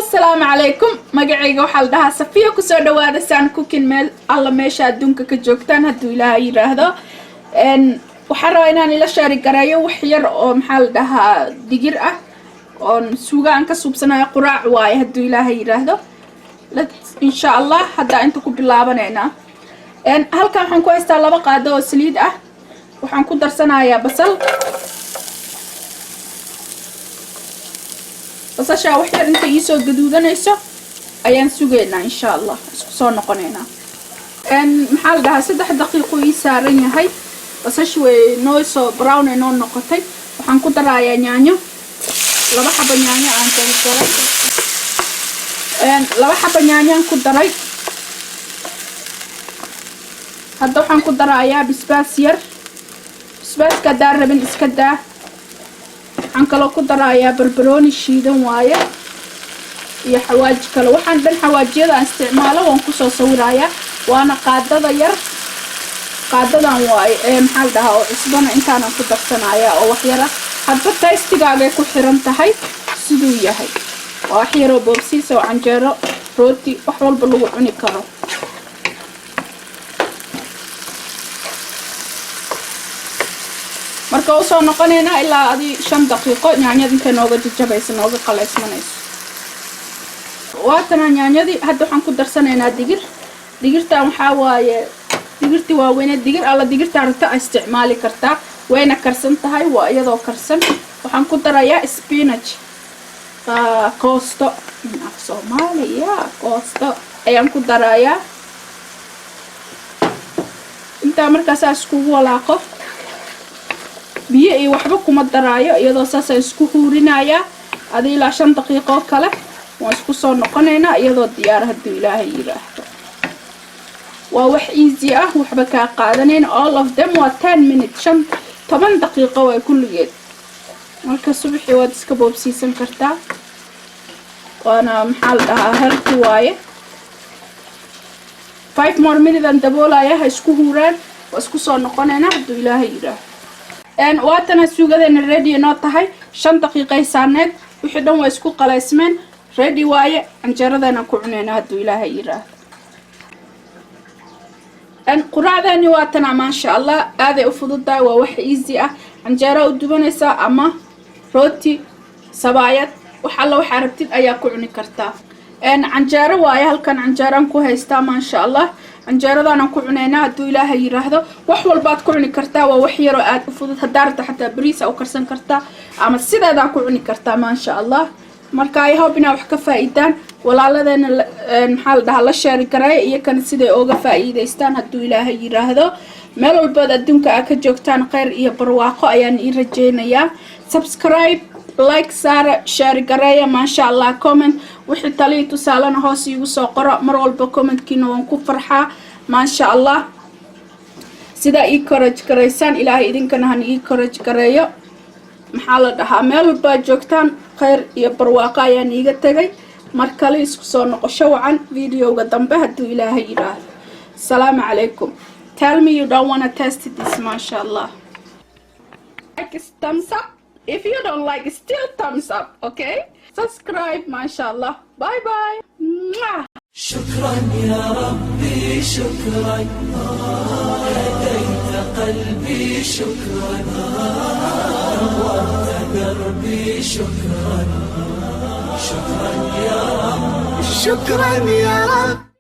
السلام عليكم مقعيقة وحال دها صفية كسو دوادة سان كوكين ميل الله ميشا دونك كجوكتان هدو إلهي يراهدو وحارو إنان إلا شاري قرايو وحير محال دها ديجير سوغا أنك سوبسنا قراع واي هدو إلهي يراهدو إن شاء الله هدا انتو باللابانينا هل كان حنكو استالبا قادو سليد وحنكو درسنا يا بصل basasha wax yar inta iisoo gaduudanayso ayaan sugeynaa insha Allah isku soo noqoneynaa maxaa la dhahaa 3 daqiiqo ii saaran yahay basasha way noo soo brown ay noo noqotay waxaan ku darayaa yaanyo 2 xabo yaanyo aan jaray laba xabo yaanyo aan ku daray hadda waxaan ku darayaa basbaas yar basbaaska daarabin iska daa waxaan kala ku darayaa barbarooni shiidan waaye iyo xawaaji kale waxaan dhan xawaajiyada aan isticmaalo waan ku soo sawirayaa waana qaadada yar qaadadan waaye maxaa la dhahaa oo cusbana intaan ku darsanayaa oo wax yar hadba taystigaaga ku xiran tahay siduu yahay waa xiro boobsiis oo canjeero rooti wax walba lagu cuni karo marka oo soo noqonayna ilaa adi 5 daqiiqo yaanyada inta nooga jajabaysa nooga qaleysmanayso waatana yaanyadii hadda waxaan ku darsanaynaa digirta waxa waaye digirti waa weyn digir alla digirta aragta isticmaali kartaa wayna karsan tahay waa iyadoo karsan waxaan ku darayaa spinach koosto af Soomaaliya koosto ayaan ku darayaa inta markaas isku walaaqo biyo ay waxba kuma daraayo iyadoo saas isku huurinaya adii ilaa 5 daqiiqo kale waan isku soo noqonaynaa iyadoo diyaar hadii Ilaahay yiraahdo waa wax easy waxba ka qaadanayn all of them waa 10 minutes 10 daqiiqo way kulligeed marka subaxii waad iska boobsiisan kartaa waana maxaa la dhahaa healthy waaye 5 more minutes and daboolaya isku huuraan waa isku soo noqonaynaa hadii Ilaahay yiraahdo waatana suugadeena ready noo tahay 5 daqiiqo saaneed wixii dhan waa isku qaleysmeen ready waaye anjaradana ku cuneyna haduu Ilaahay yiraahdo quraacdani waatana ma sha Allah aad ay u fududahay waa wax easy anjara u dubanaysa ama rooti sabaayad waxa la waxa rabtid ayaa ku cuni kartaa anjara waaye halkan anjaran ku haystaa ma sha Allah anjaradana ku cuneyna haduu Ilaahay yiraahdo wax walba aad ku cuni kartaa waa wax yar oo aad u fudud hadaarta xataa bariis oo karsan kartaa ama sideeda ku cuni kartaa ma sha Allah marka ay hoobina wax ka faa'iidaan walaaladena maxaa la dhahaa la share garay iyo kan sidee uga faa'iideystaan haduu Ilaahay yiraahdo meel walba adduunka aad ka joogtaan khayr iyo barwaaqo ayaan ii rajeynayaa subscribe like share gareeya ma sha Allah comment wixii taliyo tusaalana hoos igu soo qoro mar walba comment-kiina waan ku farxaa ma sha Allah sida ii courage gareysaan Ilaahay idinkana han ii courage gareeyo maxaa la dhahaa meel walba joogtaan khayr iyo barwaaqo ayaan iiga tagay mar kale isku soo noqosho wacan videoga dambe haduu Ilaahay yiraahdo assalamu alaykum tell me you don't want to test this ma sha Allah like thumbs up if you don't like still thumbs up okay subscribe mashallah bye bye شكرا يا ربي شكرا هديت قلبي شكرا نورت دربي شكرا شكرا يا رب شكرا يا رب